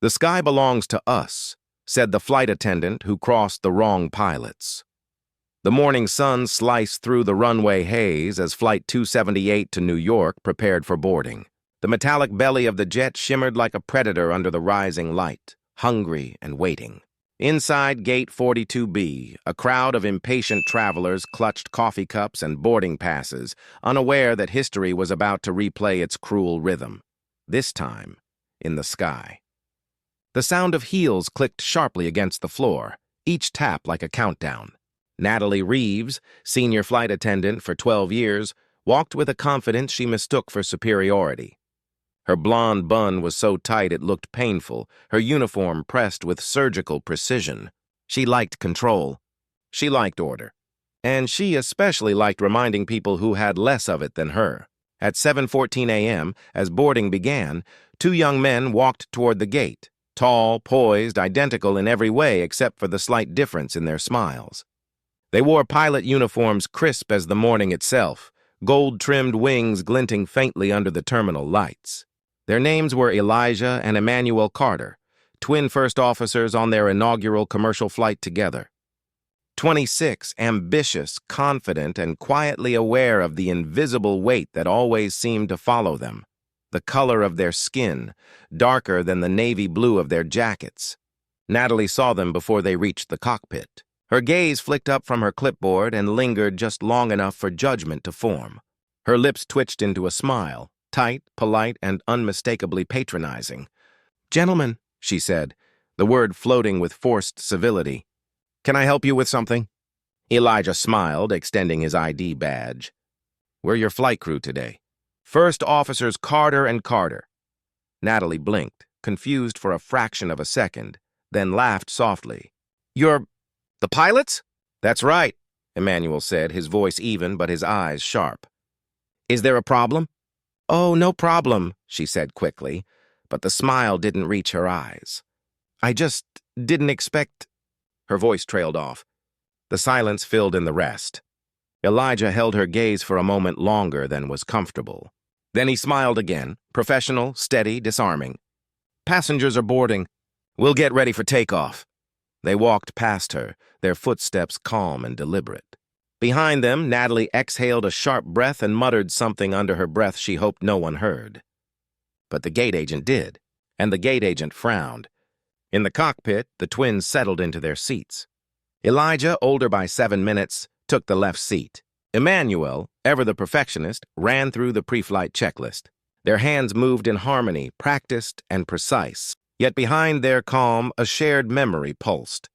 "The sky belongs to us," said the flight attendant who crossed the wrong pilots. The morning sun sliced through the runway haze as Flight 278 to New York prepared for boarding. The metallic belly of the jet shimmered like a predator under the rising light, hungry and waiting. Inside Gate 42B, a crowd of impatient travelers clutched coffee cups and boarding passes, unaware that history was about to replay its cruel rhythm, this time in the sky. The sound of heels clicked sharply against the floor, each tap like a countdown. Natalie Reeves, senior flight attendant for 12 years, walked with a confidence she mistook for superiority. Her blonde bun was so tight it looked painful, her uniform pressed with surgical precision. She liked control. She liked order. And she especially liked reminding people who had less of it than her. At 7:14 a.m., as boarding began, two young men walked toward the gate, tall, poised, identical in every way except for the slight difference in their smiles. They wore pilot uniforms crisp as the morning itself, gold-trimmed wings glinting faintly under the terminal lights. Their names were Elijah and Emmanuel Carter, twin first officers on their inaugural commercial flight together. 26, ambitious, confident, and quietly aware of the invisible weight that always seemed to follow them. The color of their skin, darker than the navy blue of their jackets. Natalie saw them before they reached the cockpit. Her gaze flicked up from her clipboard and lingered just long enough for judgment to form. Her lips twitched into a smile, tight, polite, and unmistakably patronizing. "Gentlemen," she said, the word floating with forced civility. "Can I help you with something?" Elijah smiled, extending his ID badge. "We're your flight crew today. First Officers Carter and Carter." Natalie blinked, confused for a fraction of a second, then laughed softly. "You're the pilots?" "That's right," Emmanuel said, his voice even but his eyes sharp. "Is there a problem?" "Oh, no problem," she said quickly, but the smile didn't reach her eyes. "I just didn't expect—" Her voice trailed off. The silence filled in the rest. Elijah held her gaze for a moment longer than was comfortable. Then he smiled again, professional, steady, disarming. "Passengers are boarding. We'll get ready for takeoff." They walked past her, their footsteps calm and deliberate. Behind them, Natalie exhaled a sharp breath and muttered something under her breath she hoped no one heard. But the gate agent did, and the gate agent frowned. In the cockpit, the twins settled into their seats. Elijah, older by 7 minutes, took the left seat. Emmanuel, ever the perfectionist, ran through the pre-flight checklist. Their hands moved in harmony, practiced and precise. Yet behind their calm, a shared memory pulsed.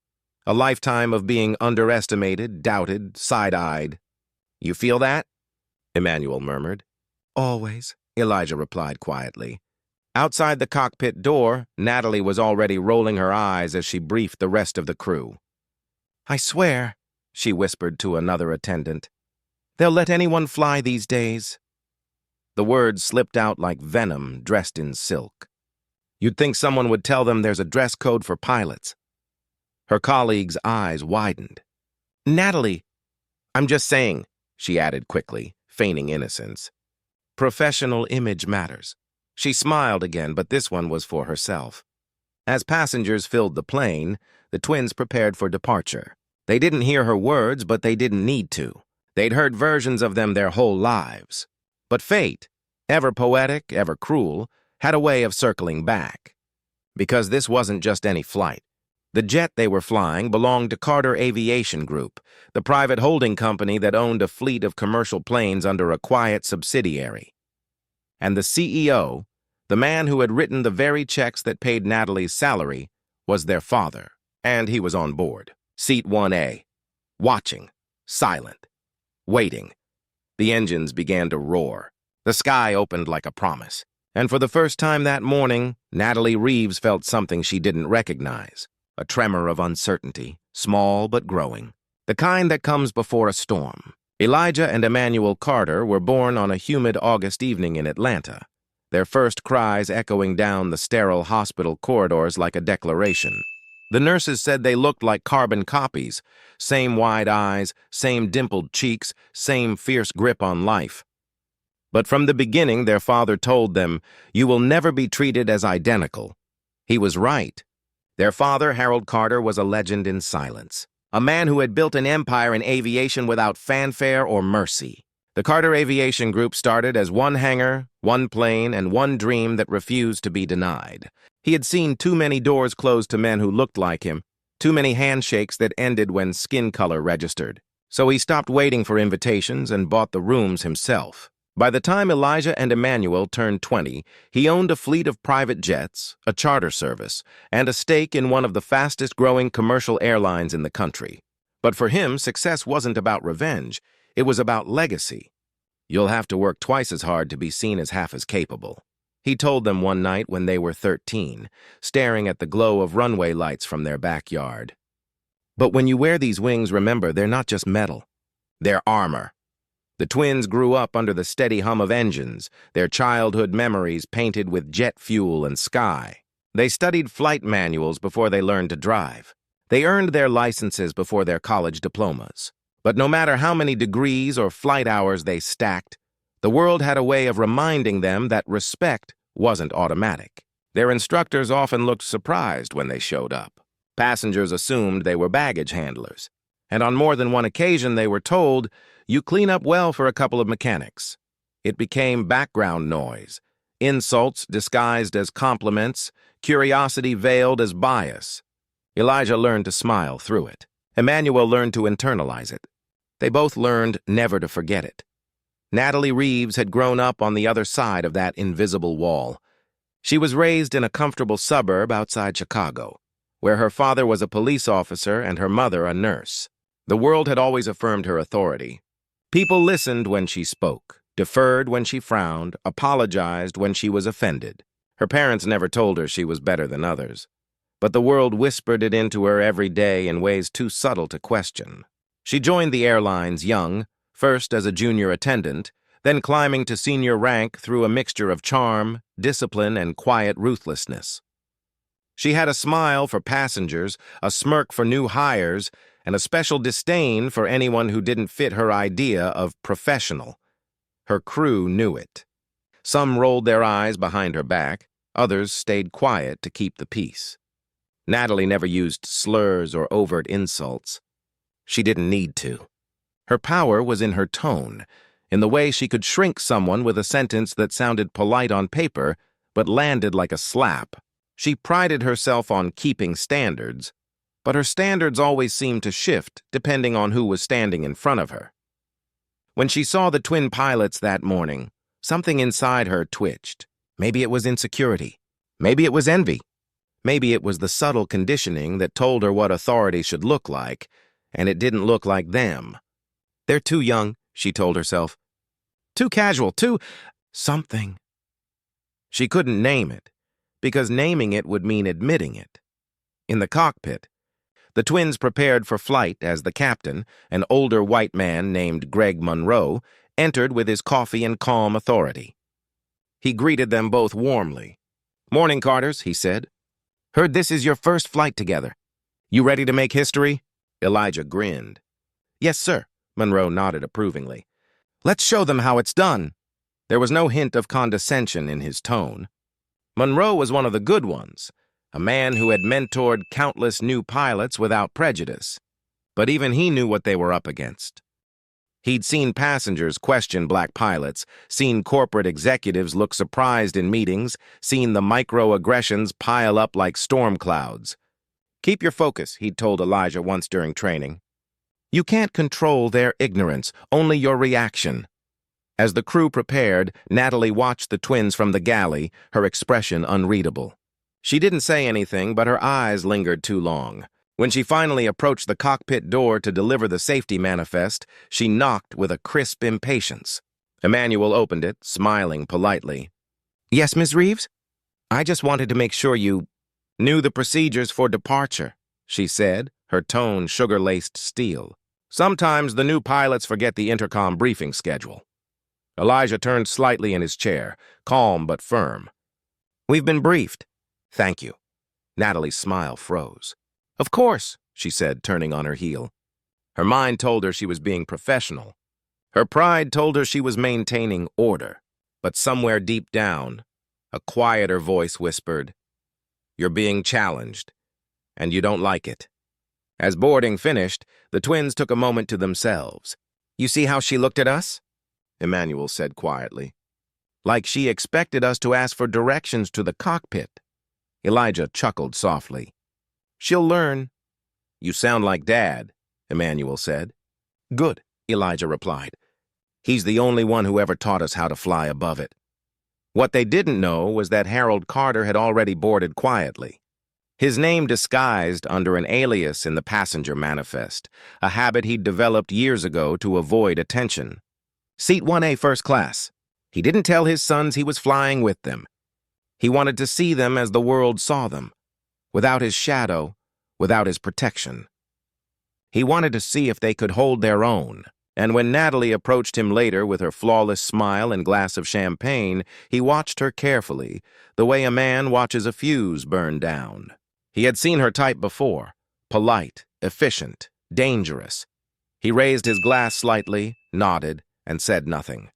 A lifetime of being underestimated, doubted, side-eyed. "You feel that?" Emmanuel murmured. "Always," Elijah replied quietly. Outside the cockpit door, Natalie was already rolling her eyes as she briefed the rest of the crew. "I swear," she whispered to another attendant, "they'll let anyone fly these days." The words slipped out like venom dressed in silk. You'd think someone would tell them there's a dress code for pilots. Her colleague's eyes widened. "Natalie, I'm just saying," she added quickly, feigning innocence. "Professional image matters." She smiled again, but this one was for herself. As passengers filled the plane, the twins prepared for departure. They didn't hear her words, but they didn't need to. They'd heard versions of them their whole lives. But fate, ever poetic, ever cruel, had a way of circling back. Because this wasn't just any flight. The jet they were flying belonged to Carter Aviation Group, the private holding company that owned a fleet of commercial planes under a quiet subsidiary. And the CEO, the man who had written the very checks that paid Natalie's salary, was their father, and he was on board. Seat 1A. Watching. Silent. Waiting. The engines began to roar. The sky opened like a promise. And for the first time that morning, Natalie Reeves felt something she didn't recognize. A tremor of uncertainty, small but growing. The kind that comes before a storm. Elijah and Emmanuel Carter were born on a humid August evening in Atlanta, their first cries echoing down the sterile hospital corridors like a declaration. The nurses said they looked like carbon copies, same wide eyes, same dimpled cheeks, same fierce grip on life. But from the beginning, their father told them, "You will never be treated as identical. He was right. Their father, Harold Carter, was a legend in silence. A man who had built an empire in aviation without fanfare or mercy. The Carter Aviation Group started as one hangar, one plane, and one dream that refused to be denied. He had seen too many doors close to men who looked like him, too many handshakes that ended when skin color registered. So he stopped waiting for invitations and bought the rooms himself. By the time Elijah and Emmanuel turned 20, he owned a fleet of private jets, a charter service, and a stake in one of the fastest-growing commercial airlines in the country. But for him, success wasn't about revenge. It was about legacy. You'll have to work twice as hard to be seen as half as capable. He told them one night when they were 13, staring at the glow of runway lights from their backyard. But when you wear these wings, remember, they're not just metal. They're armor. The twins grew up under the steady hum of engines, their childhood memories painted with jet fuel and sky. They studied flight manuals before they learned to drive. They earned their licenses before their college diplomas. But no matter how many degrees or flight hours they stacked, the world had a way of reminding them that respect wasn't automatic. Their instructors often looked surprised when they showed up. Passengers assumed they were baggage handlers. And on more than one occasion they were told, "You clean up well for a couple of mechanics." It became background noise, insults disguised as compliments, curiosity veiled as bias. Elijah learned to smile through it. Emmanuel learned to internalize it. They both learned never to forget it. Natalie Reeves had grown up on the other side of that invisible wall. She was raised in a comfortable suburb outside Chicago, where her father was a police officer and her mother a nurse. The world had always affirmed her authority. People listened when she spoke, deferred when she frowned, apologized when she was offended. Her parents never told her she was better than others, but the world whispered it into her every day in ways too subtle to question. She joined the airlines young, first as a junior attendant, then climbing to senior rank through a mixture of charm, discipline, and quiet ruthlessness. She had a smile for passengers, a smirk for new hires, and a special disdain for anyone who didn't fit her idea of professional. Her crew knew it. Some rolled their eyes behind her back, others stayed quiet to keep the peace. Natalie never used slurs or overt insults. She didn't need to. Her power was in her tone, in the way she could shrink someone with a sentence that sounded polite on paper but landed like a slap. She prided herself on keeping standards, but her standards always seemed to shift depending on who was standing in front of her. When she saw the twin pilots that morning, something inside her twitched. Maybe it was insecurity. Maybe it was envy. Maybe it was the subtle conditioning that told her what authority should look like, and it didn't look like them. They're too young, she told herself. Too casual, too something. She couldn't name it, because naming it would mean admitting it. In the cockpit, the twins prepared for flight as the captain, an older white man named Greg Monroe, entered with his coffee and calm authority. He greeted them both warmly. "Morning, Carters," he said. "Heard this is your first flight together. You ready to make history?" Elijah grinned. "Yes, sir," Monroe nodded approvingly. "Let's show them how it's done." There was no hint of condescension in his tone. Monroe was one of the good ones, a man who had mentored countless new pilots without prejudice. But even he knew what they were up against. He'd seen passengers question black pilots, seen corporate executives look surprised in meetings, seen the microaggressions pile up like storm clouds. "Keep your focus," he'd told Elijah once during training. "You can't control their ignorance, only your reaction." As the crew prepared, Natalie watched the twins from the galley, her expression unreadable. She didn't say anything, but her eyes lingered too long. When she finally approached the cockpit door to deliver the safety manifest, she knocked with a crisp impatience. Emmanuel opened it, smiling politely. "Yes, Miss Reeves? I just wanted to make sure you knew the procedures for departure," she said, her tone sugar-laced steel. "Sometimes the new pilots forget the intercom briefing schedule." Elijah turned slightly in his chair, calm but firm. "We've been briefed. Thank you." Natalie's smile froze. "Of course," she said, turning on her heel. Her mind told her she was being professional. Her pride told her she was maintaining order. But somewhere deep down, a quieter voice whispered, You're being challenged, and you don't like it." As boarding finished, the twins took a moment to themselves. "You see how she looked at us?" Emmanuel said quietly. "Like she expected us to ask for directions to the cockpit." Elijah chuckled softly. "She'll learn." "You sound like Dad," Emmanuel said. "Good," Elijah replied. "He's the only one who ever taught us how to fly above it." What they didn't know was that Harold Carter had already boarded quietly. His name disguised under an alias in the passenger manifest, a habit he'd developed years ago to avoid attention. Seat 1A first class. He didn't tell his sons he was flying with them. He wanted to see them as the world saw them, without his shadow, without his protection. He wanted to see if they could hold their own, and when Natalie approached him later with her flawless smile and glass of champagne, he watched her carefully, the way a man watches a fuse burn down. He had seen her type before, polite, efficient, dangerous. He raised his glass slightly, nodded, and said nothing.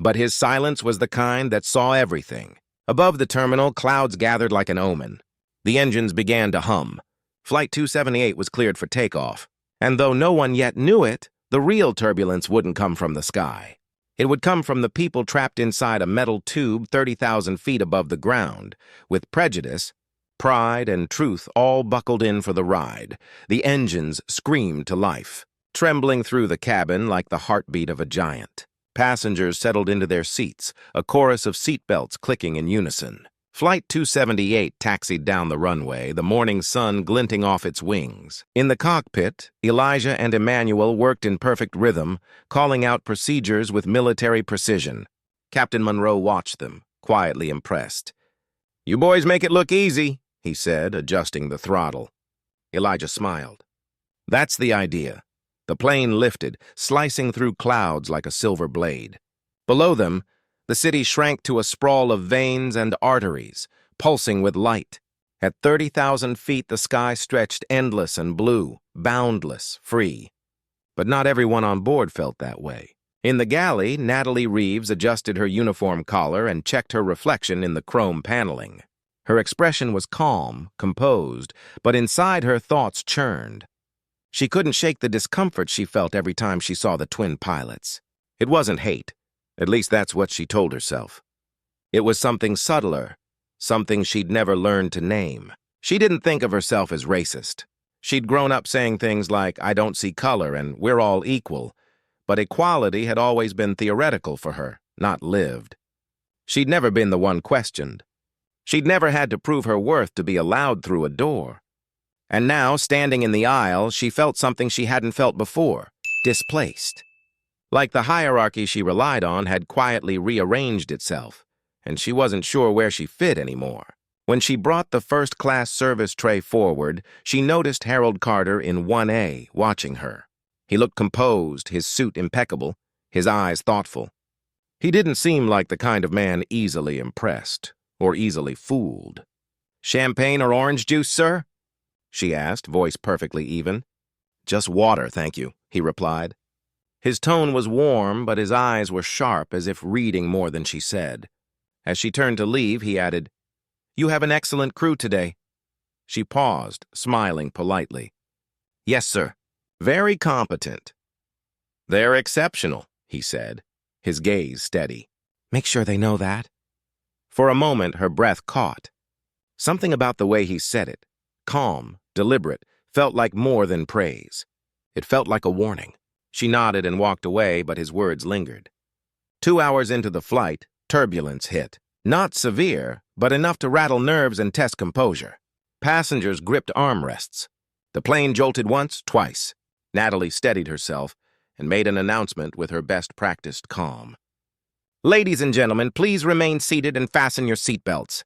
But his silence was the kind that saw everything. Above the terminal, clouds gathered like an omen. The engines began to hum. Flight 278 was cleared for takeoff, and though no one yet knew it, the real turbulence wouldn't come from the sky. It would come from the people trapped inside a metal tube 30,000 feet above the ground, with prejudice, pride, and truth all buckled in for the ride. The engines screamed to life, trembling through the cabin like the heartbeat of a giant. Passengers settled into their seats, a chorus of seatbelts clicking in unison. Flight 278 taxied down the runway, the morning sun glinting off its wings. In the cockpit, Elijah and Emmanuel worked in perfect rhythm, calling out procedures with military precision. Captain Monroe watched them, quietly impressed. "You boys make it look easy," he said, adjusting the throttle. Elijah smiled. "That's the idea." The plane lifted, slicing through clouds like a silver blade. Below them, the city shrank to a sprawl of veins and arteries, pulsing with light. At 30,000 feet, the sky stretched endless and blue, boundless, free. But not everyone on board felt that way. In the galley, Natalie Reeves adjusted her uniform collar and checked her reflection in the chrome paneling. Her expression was calm, composed, but inside her thoughts churned. She couldn't shake the discomfort she felt every time she saw the twin pilots. It wasn't hate. At least that's what she told herself. It was something subtler, something she'd never learned to name. She didn't think of herself as racist. She'd grown up saying things like, "I don't see color," and "we're all equal." But equality had always been theoretical for her, not lived. She'd never been the one questioned. She'd never had to prove her worth to be allowed through a door. And now, standing in the aisle, she felt something she hadn't felt before, displaced. Like the hierarchy she relied on had quietly rearranged itself, and she wasn't sure where she fit anymore. When she brought the first-class service tray forward, she noticed Harold Carter in 1A watching her. He looked composed, his suit impeccable, his eyes thoughtful. He didn't seem like the kind of man easily impressed or easily fooled. "Champagne or orange juice, sir?" she asked, voice perfectly even. "Just water, thank you," he replied. His tone was warm, but his eyes were sharp, as if reading more than she said. As she turned to leave, he added, "You have an excellent crew today." She paused, smiling politely. "Yes, sir. Very competent." "They're exceptional," he said, his gaze steady. "Make sure they know that." For a moment, her breath caught. Something about the way he said it, calm, deliberate, felt like more than praise. It felt like a warning. She nodded and walked away, but his words lingered. 2 hours into the flight, turbulence hit. Not severe, but enough to rattle nerves and test composure. Passengers gripped armrests. The plane jolted once, twice. Natalie steadied herself and made an announcement with her best practiced calm. "Ladies and gentlemen, please remain seated and fasten your seatbelts.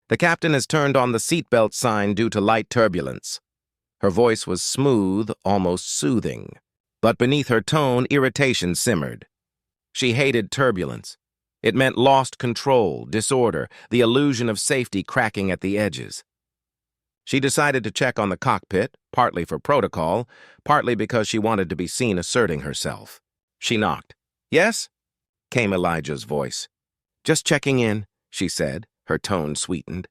The captain has turned on the seatbelt sign due to light turbulence." Her voice was smooth, almost soothing. But beneath her tone, irritation simmered. She hated turbulence. It meant lost control, disorder, the illusion of safety cracking at the edges. She decided to check on the cockpit, partly for protocol, partly because she wanted to be seen asserting herself. She knocked. "Yes?" came Elijah's voice. "Just checking in," she said, her tone sweetened.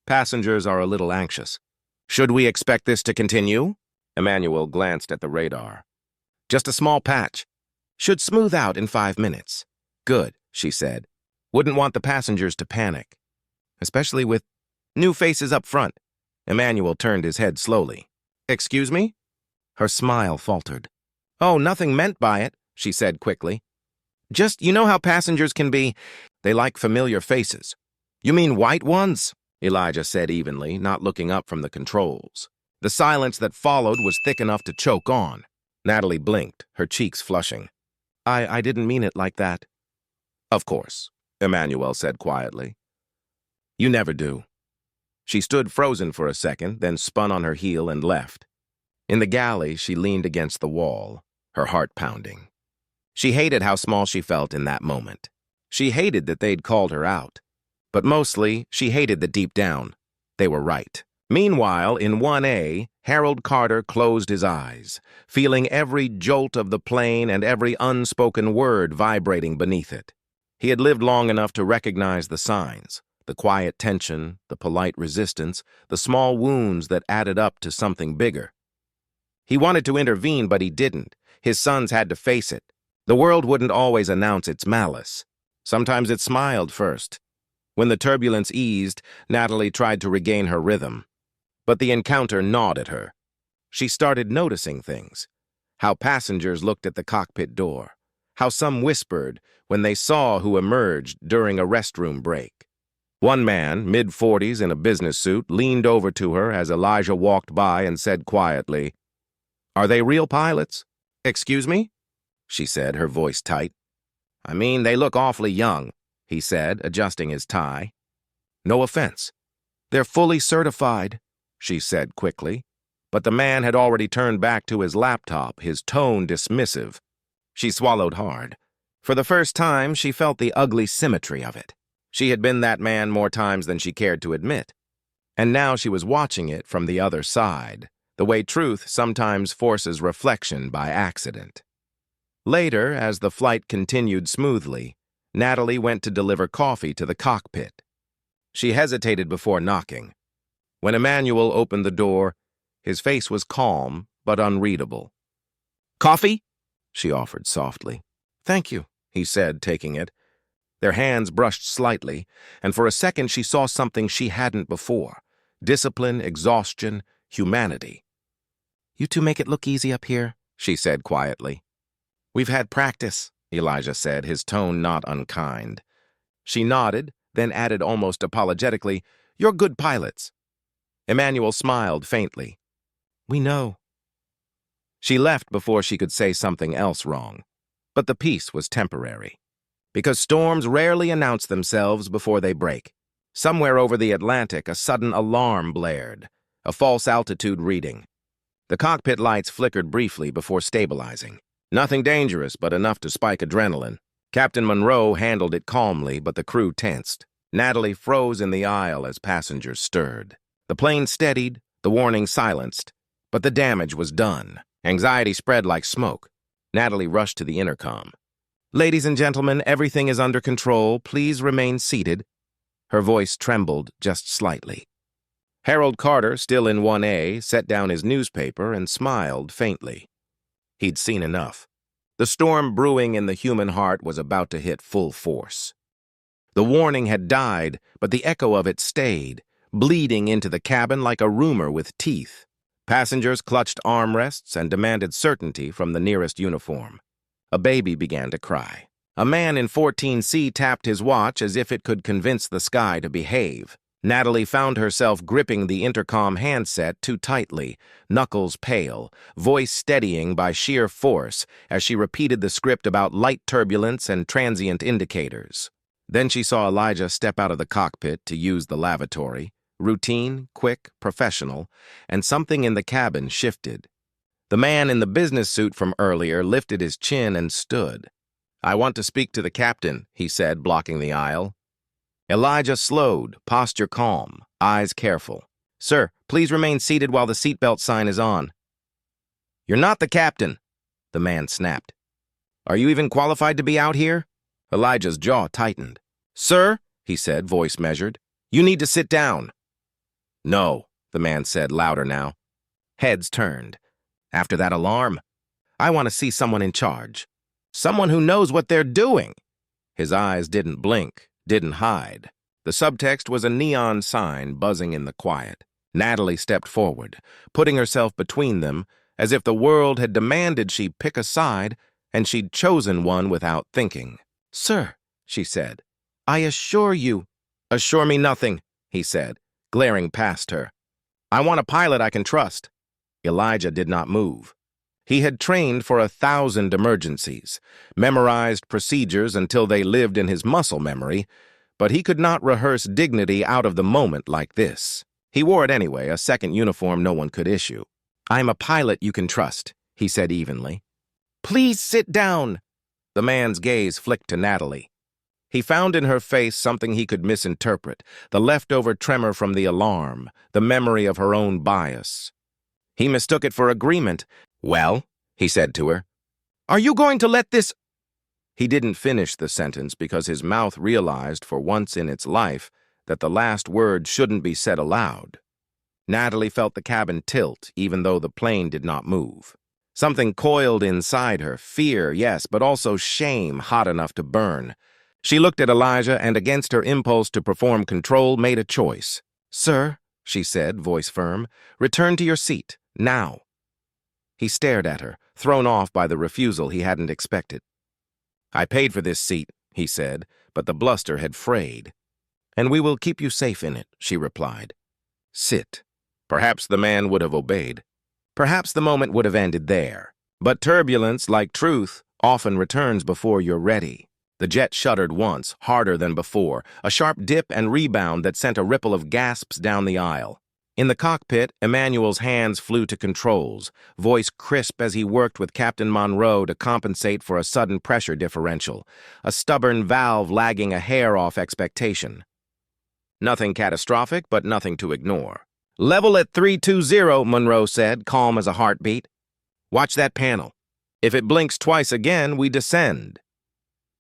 Passengers are a little anxious. Should we expect this to continue? Emmanuel glanced at the radar. Just a small patch. Should smooth out in 5 minutes. Good, she said. Wouldn't want the passengers to panic. Especially with new faces up front. Emmanuel turned his head slowly. Excuse me? Her smile faltered. Oh, nothing meant by it, she said quickly. Just, you know how passengers can be. They like familiar faces. You mean white ones? Elijah said evenly, not looking up from the controls. The silence that followed was thick enough to choke on. Natalie blinked, her cheeks flushing. I didn't mean it like that. Of course, Emmanuel said quietly. You never do. She stood frozen for a second, then spun on her heel and left. In the galley, she leaned against the wall, her heart pounding. She hated how small she felt in that moment. She hated that they'd called her out. But mostly, she hated that deep down, they were right. Meanwhile, in 1A, Harold Carter closed his eyes, feeling every jolt of the plane and every unspoken word vibrating beneath it. He had lived long enough to recognize the signs, the quiet tension, the polite resistance, the small wounds that added up to something bigger. He wanted to intervene, but he didn't. His sons had to face it. The world wouldn't always announce its malice. Sometimes it smiled first. When the turbulence eased, Natalie tried to regain her rhythm. But the encounter gnawed at her. She started noticing things. How passengers looked at the cockpit door. How some whispered when they saw who emerged during a restroom break. One man, mid-40s in a business suit, leaned over to her as Elijah walked by and said quietly, "Are they real pilots?" "Excuse me?" she said, her voice tight. "I mean, they look awfully young," he said, adjusting his tie. "No offense. They're fully certified," she said quickly. But the man had already turned back to his laptop, his tone dismissive. She swallowed hard. For the first time, she felt the ugly symmetry of it. She had been that man more times than she cared to admit. And now she was watching it from the other side, the way truth sometimes forces reflection by accident. Later, as the flight continued smoothly, Natalie went to deliver coffee to the cockpit. She hesitated before knocking. When Emmanuel opened the door, his face was calm but unreadable. "Coffee?" she offered softly. "Thank you," he said, taking it. Their hands brushed slightly, and for a second she saw something she hadn't before. Discipline, exhaustion, humanity. "You two make it look easy up here," she said quietly. "We've had practice," Elijah said, his tone not unkind. She nodded, then added almost apologetically, "You're good pilots." Emmanuel smiled faintly. "We know." She left before she could say something else wrong. But the peace was temporary. Because storms rarely announce themselves before they break. Somewhere over the Atlantic, a sudden alarm blared, a false altitude reading. The cockpit lights flickered briefly before stabilizing. Nothing dangerous, but enough to spike adrenaline. Captain Monroe handled it calmly, but the crew tensed. Natalie froze in the aisle as passengers stirred. The plane steadied, the warning silenced, but the damage was done. Anxiety spread like smoke. Natalie rushed to the intercom. "Ladies and gentlemen, everything is under control. Please remain seated." Her voice trembled just slightly. Harold Carter, still in 1A, set down his newspaper and smiled faintly. He'd seen enough. The storm brewing in the human heart was about to hit full force. The warning had died, but the echo of it stayed, bleeding into the cabin like a rumor with teeth. Passengers clutched armrests and demanded certainty from the nearest uniform. A baby began to cry. A man in 14C tapped his watch as if it could convince the sky to behave. Natalie found herself gripping the intercom handset too tightly, knuckles pale, voice steadying by sheer force as she repeated the script about light turbulence and transient indicators. Then she saw Elijah step out of the cockpit to use the lavatory, routine, quick, professional, and something in the cabin shifted. The man in the business suit from earlier lifted his chin and stood. "I want to speak to the captain," he said, blocking the aisle. Elijah slowed, posture calm, eyes careful. "Sir, please remain seated while the seatbelt sign is on." "You're not the captain," the man snapped. "Are you even qualified to be out here?" Elijah's jaw tightened. "Sir," he said, voice measured, "you need to sit down." No, the man said, louder now. Heads turned. After that alarm, I want to see someone in charge. Someone who knows what they're doing. His eyes didn't blink, didn't hide. The subtext was a neon sign buzzing in the quiet. Natalie stepped forward, putting herself between them, as if the world had demanded she pick a side, and she'd chosen one without thinking. Sir, she said, I assure you. Assure me nothing, he said, glaring past her. I want a pilot I can trust. Elijah did not move. He had trained for 1,000 emergencies, memorized procedures until they lived in his muscle memory, but he could not rehearse dignity out of the moment like this. He wore it anyway, a second uniform no one could issue. I'm a pilot you can trust, he said evenly. Please sit down. The man's gaze flicked to Natalie. He found in her face something he could misinterpret, the leftover tremor from the alarm, the memory of her own bias. He mistook it for agreement. Well, he said to her, are you going to let this— He didn't finish the sentence because his mouth realized for once in its life that the last word shouldn't be said aloud. Natalie felt the cabin tilt, even though the plane did not move. Something coiled inside her, fear, yes, but also shame hot enough to burn. She looked at Elijah and, against her impulse to perform control, made a choice. Sir, she said, voice firm, return to your seat, now. He stared at her, thrown off by the refusal he hadn't expected. I paid for this seat, he said, but the bluster had frayed. And we will keep you safe in it, she replied. Sit. Perhaps the man would have obeyed. Perhaps the moment would have ended there. But turbulence, like truth, often returns before you're ready. The jet shuddered once, harder than before, a sharp dip and rebound that sent a ripple of gasps down the aisle. In the cockpit, Emmanuel's hands flew to controls, voice crisp as he worked with Captain Monroe to compensate for a sudden pressure differential, a stubborn valve lagging a hair off expectation. Nothing catastrophic, but nothing to ignore. Level at 320, Monroe said, calm as a heartbeat. Watch that panel. If it blinks twice again, we descend.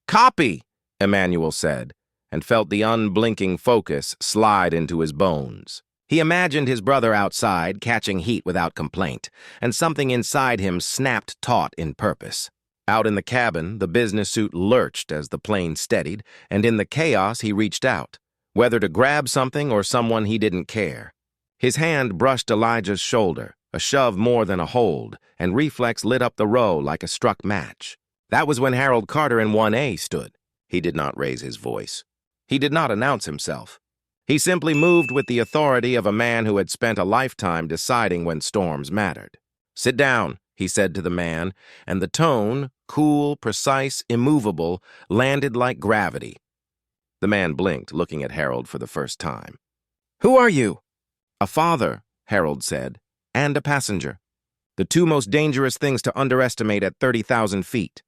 Copy, Emmanuel said, and felt the unblinking focus slide into his bones. He imagined his brother outside, catching heat without complaint, and something inside him snapped taut in purpose. Out in the cabin, the business suit lurched as the plane steadied, and in the chaos he reached out, whether to grab something or someone he didn't care. His hand brushed Elijah's shoulder, a shove more than a hold, and reflex lit up the row like a struck match. That was when Harold Carter in 1A stood. He did not raise his voice. He did not announce himself. He simply moved with the authority of a man who had spent a lifetime deciding when storms mattered. Sit down, he said to the man, and the tone, cool, precise, immovable, landed like gravity. The man blinked, looking at Harold for the first time. Who are you? A father, Harold said, and a passenger. The two most dangerous things to underestimate at 30,000 feet.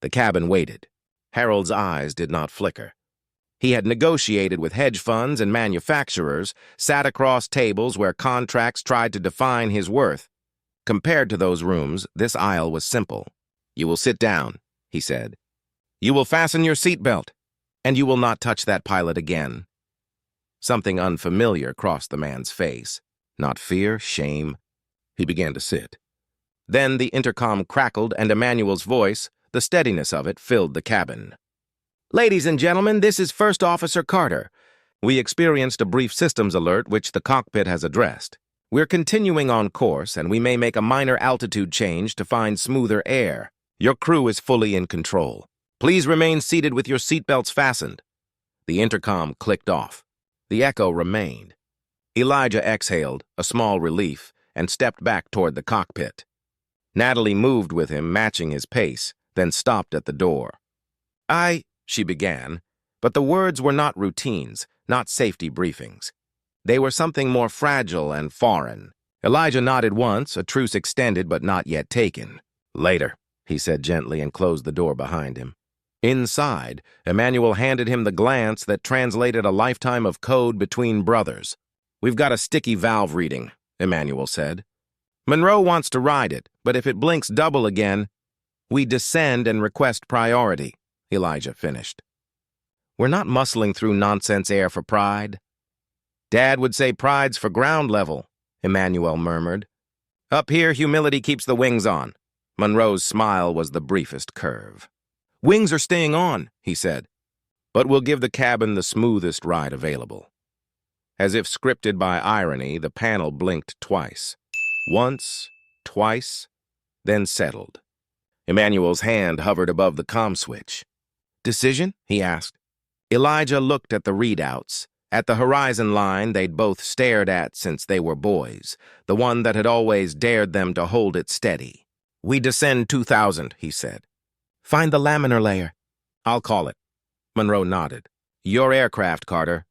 The cabin waited. Harold's eyes did not flicker. He had negotiated with hedge funds and manufacturers, sat across tables where contracts tried to define his worth. Compared to those rooms, this aisle was simple. You will sit down, he said. You will fasten your seatbelt, and you will not touch that pilot again. Something unfamiliar crossed the man's face. Not fear, shame. He began to sit. Then the intercom crackled, and Emmanuel's voice, the steadiness of it, filled the cabin. Ladies and gentlemen, this is First Officer Carter. We experienced a brief systems alert which the cockpit has addressed. We're continuing on course, and we may make a minor altitude change to find smoother air. Your crew is fully in control. Please remain seated with your seatbelts fastened. The intercom clicked off. The echo remained. Elijah exhaled, a small relief, and stepped back toward the cockpit. Natalie moved with him, matching his pace, then stopped at the door. She began, but the words were not routines, not safety briefings. They were something more fragile and foreign. Elijah nodded once, a truce extended but not yet taken. Later, he said gently and closed the door behind him. Inside, Emmanuel handed him the glance that translated a lifetime of code between brothers. We've got a sticky valve reading, Emmanuel said. Monroe wants to ride it, but if it blinks double again, we descend and request priority. Elijah finished. We're not muscling through nonsense air for pride. Dad would say pride's for ground level, Emmanuel murmured. Up here, humility keeps the wings on. Monroe's smile was the briefest curve. Wings are staying on, he said, but we'll give the cabin the smoothest ride available. As if scripted by irony, the panel blinked twice. Once, twice, then settled. Emmanuel's hand hovered above the comm switch. Decision? He asked. Elijah looked at the readouts, at the horizon line they'd both stared at since they were boys, the one that had always dared them to hold it steady. We descend 2,000, he said. Find the laminar layer. I'll call it. Monroe nodded. Your aircraft, Carter.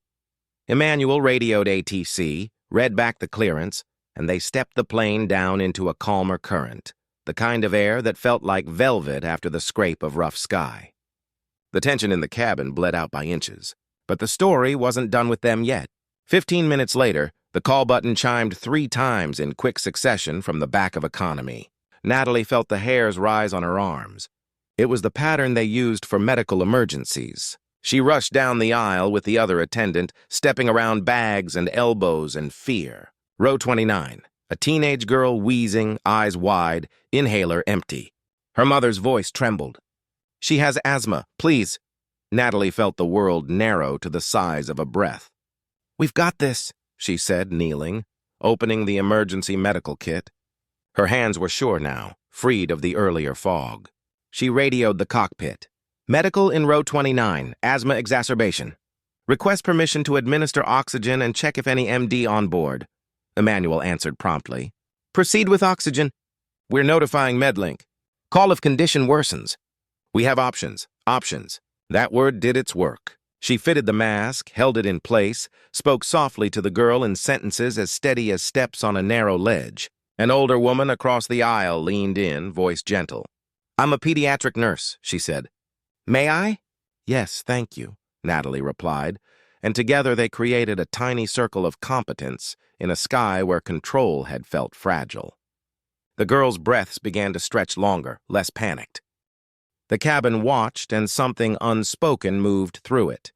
Emmanuel radioed ATC, read back the clearance, and they stepped the plane down into a calmer current, the kind of air that felt like velvet after the scrape of rough sky. The tension in the cabin bled out by inches, but the story wasn't done with them yet. 15 minutes later, the call button chimed 3 times in quick succession from the back of economy. Natalie felt the hairs rise on her arms. It was the pattern they used for medical emergencies. She rushed down the aisle with the other attendant, stepping around bags and elbows and fear. Row 29, a teenage girl wheezing, eyes wide, inhaler empty. Her mother's voice trembled. She has asthma, please. Natalie felt the world narrow to the size of a breath. We've got this, she said, kneeling, opening the emergency medical kit. Her hands were sure now, freed of the earlier fog. She radioed the cockpit. Medical in row 29, asthma exacerbation. Request permission to administer oxygen and check if any MD on board. Emmanuel answered promptly. Proceed with oxygen. We're notifying MedLink. Call if condition worsens. We have options. That word did its work. She fitted the mask, held it in place, spoke softly to the girl in sentences as steady as steps on a narrow ledge. An older woman across the aisle leaned in, voice gentle. I'm a pediatric nurse, she said. May I? Yes, thank you, Natalie replied, and together they created a tiny circle of competence in a sky where control had felt fragile. The girl's breaths began to stretch longer, less panicked. The cabin watched, and something unspoken moved through it.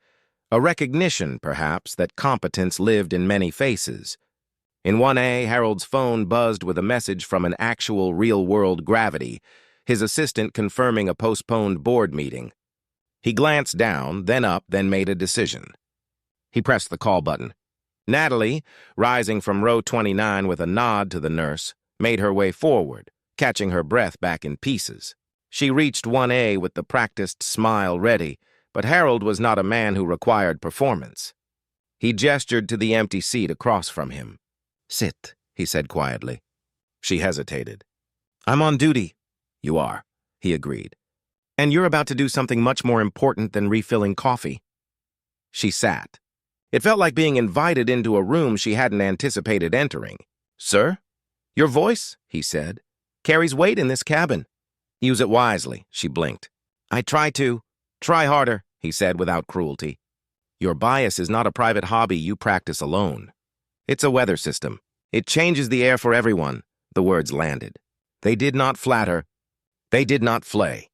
A recognition, perhaps, that competence lived in many faces. In 1A, Harold's phone buzzed with a message from an actual real-world gravity, his assistant confirming a postponed board meeting. He glanced down, then up, then made a decision. He pressed the call button. Natalie, rising from row 29 with a nod to the nurse, made her way forward, catching her breath back in pieces. She reached 1A with the practiced smile ready, but Harold was not a man who required performance. He gestured to the empty seat across from him. Sit, he said quietly. She hesitated. I'm on duty. You are, he agreed. And you're about to do something much more important than refilling coffee. She sat. It felt like being invited into a room she hadn't anticipated entering. Sir? Your voice, he said, carries weight in this cabin. Use it wisely, she blinked. I try to. Try harder, he said without cruelty. Your bias is not a private hobby you practice alone. It's a weather system. It changes the air for everyone, the words landed. They did not flatter. They did not flay.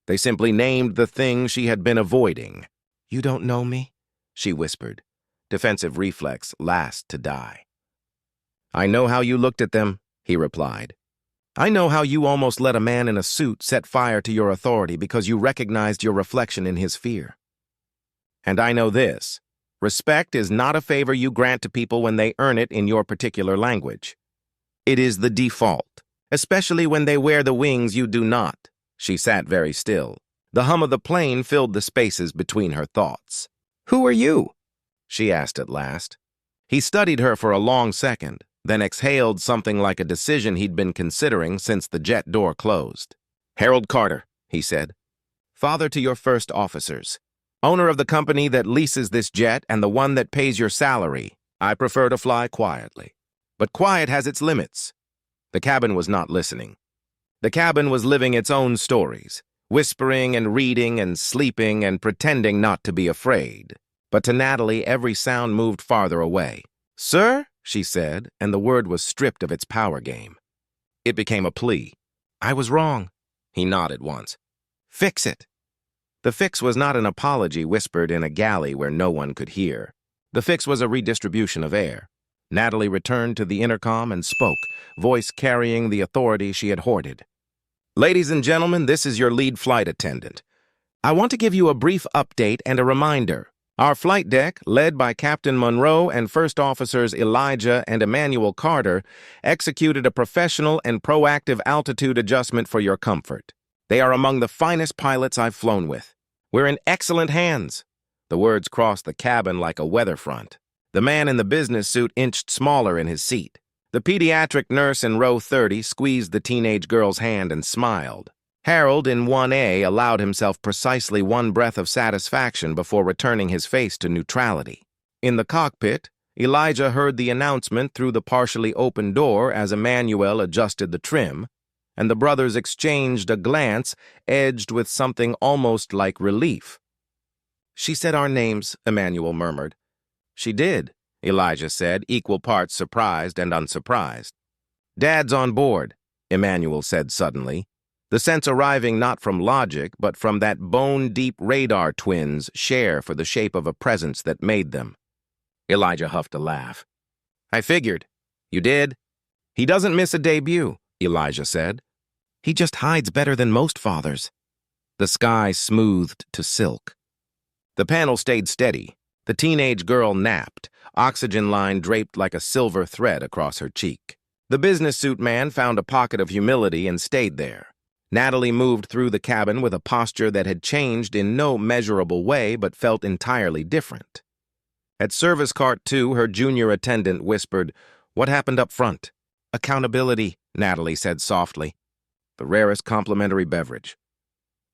They simply named the thing she had been avoiding. You don't know me? She whispered. Defensive reflex, last to die. I know how you looked at them, he replied. I know how you almost let a man in a suit set fire to your authority because you recognized your reflection in his fear. And I know this. Respect is not a favor you grant to people when they earn it in your particular language. It is the default, especially when they wear the wings you do not. She sat very still. The hum of the plane filled the spaces between her thoughts. Who are you? She asked at last. He studied her for a long second, then exhaled something like a decision he'd been considering since the jet door closed. Harold Carter, he said. Father to your first officers. Owner of the company that leases this jet and the one that pays your salary. I prefer to fly quietly. But quiet has its limits. The cabin was not listening. The cabin was living its own stories, whispering and reading and sleeping and pretending not to be afraid. But to Natalie, every sound moved farther away. Sir, she said, and the word was stripped of its power game. It became a plea. I was wrong. He nodded once. Fix it. The fix was not an apology whispered in a galley where no one could hear. The fix was a redistribution of air. Natalie returned to the intercom and spoke, voice carrying the authority she had hoarded. "Ladies and gentlemen, this is your lead flight attendant. I want to give you a brief update and a reminder. Our flight deck, led by Captain Monroe and First Officers Elijah and Emmanuel Carter, executed a professional and proactive altitude adjustment for your comfort. They are among the finest pilots I've flown with. We're in excellent hands." The words crossed the cabin like a weather front. The man in the business suit inched smaller in his seat. The pediatric nurse in row 30 squeezed the teenage girl's hand and smiled. Harold in 1A allowed himself precisely one breath of satisfaction before returning his face to neutrality. In the cockpit, Elijah heard the announcement through the partially open door as Emmanuel adjusted the trim, and the brothers exchanged a glance edged with something almost like relief. "She said our names," Emmanuel murmured. "She did," Elijah said, equal parts surprised and unsurprised. "Dad's on board," Emmanuel said suddenly, the sense arriving not from logic but from that bone-deep radar twins share for the shape of a presence that made them. Elijah huffed a laugh. "I figured." "You did?" "He doesn't miss a debut," Elijah said. "He just hides better than most fathers." The sky smoothed to silk. The panel stayed steady. The teenage girl napped, oxygen line draped like a silver thread across her cheek. The business suit man found a pocket of humility and stayed there. Natalie moved through the cabin with a posture that had changed in no measurable way but felt entirely different. At Service Cart 2, her junior attendant whispered, "What happened up front?" "Accountability," Natalie said softly. "The rarest complimentary beverage."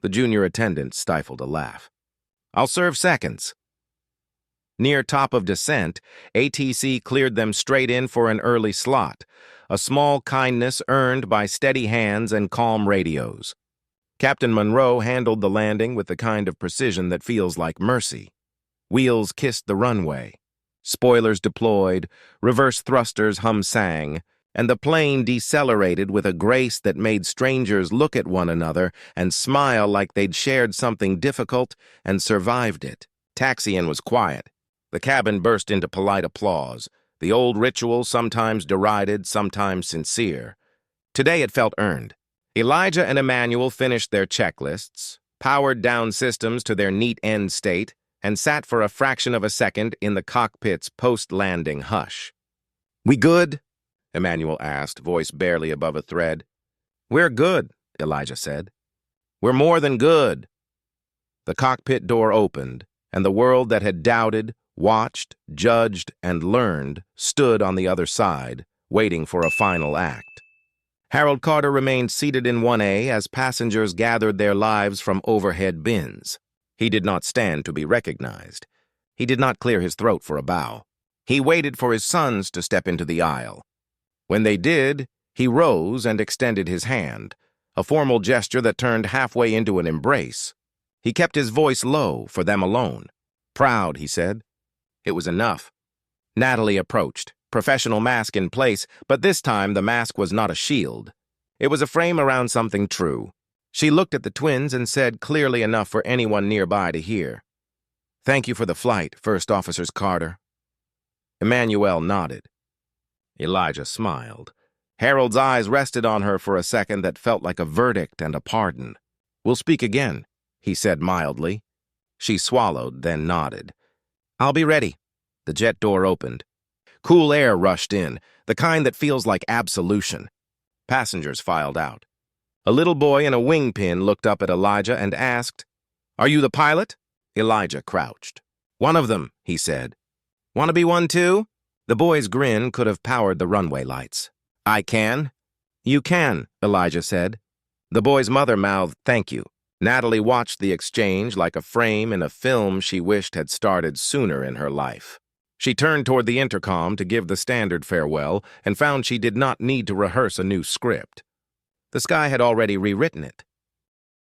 The junior attendant stifled a laugh. "I'll serve seconds." Near top of descent, ATC cleared them straight in for an early slot, a small kindness earned by steady hands and calm radios. Captain Monroe handled the landing with the kind of precision that feels like mercy. Wheels kissed the runway. Spoilers deployed, reverse thrusters hum-sang, and the plane decelerated with a grace that made strangers look at one another and smile like they'd shared something difficult and survived it. Taxiing was quiet. The cabin burst into polite applause, the old ritual sometimes derided, sometimes sincere. Today it felt earned. Elijah and Emmanuel finished their checklists, powered down systems to their neat end state, and sat for a fraction of a second in the cockpit's post-landing hush. "We good?" Emmanuel asked, voice barely above a thread. "We're good," Elijah said. "We're more than good." The cockpit door opened, and the world that had doubted, watched, judged, and learned stood on the other side, waiting for a final act. Harold Carter remained seated in 1A as passengers gathered their lives from overhead bins. He did not stand to be recognized. He did not clear his throat for a bow. He waited for his sons to step into the aisle. When they did, he rose and extended his hand, a formal gesture that turned halfway into an embrace. He kept his voice low for them alone. "Proud," he said. It was enough. Natalie approached, professional mask in place, but this time the mask was not a shield. It was a frame around something true. She looked at the twins and said clearly enough for anyone nearby to hear, "Thank you for the flight, First Officers Carter." Emmanuel nodded. Elijah smiled. Harold's eyes rested on her for a second that felt like a verdict and a pardon. "We'll speak again," he said mildly. She swallowed, then nodded. "I'll be ready." The jet door opened. Cool air rushed in, the kind that feels like absolution. Passengers filed out. A little boy in a wing pin looked up at Elijah and asked, "Are you the pilot?" Elijah crouched. "One of them," he said. "Want to be one too?" The boy's grin could have powered the runway lights. "I can." "You can," Elijah said. The boy's mother mouthed, "Thank you." Natalie watched the exchange like a frame in a film she wished had started sooner in her life. She turned toward the intercom to give the standard farewell and found she did not need to rehearse a new script. The sky had already rewritten it.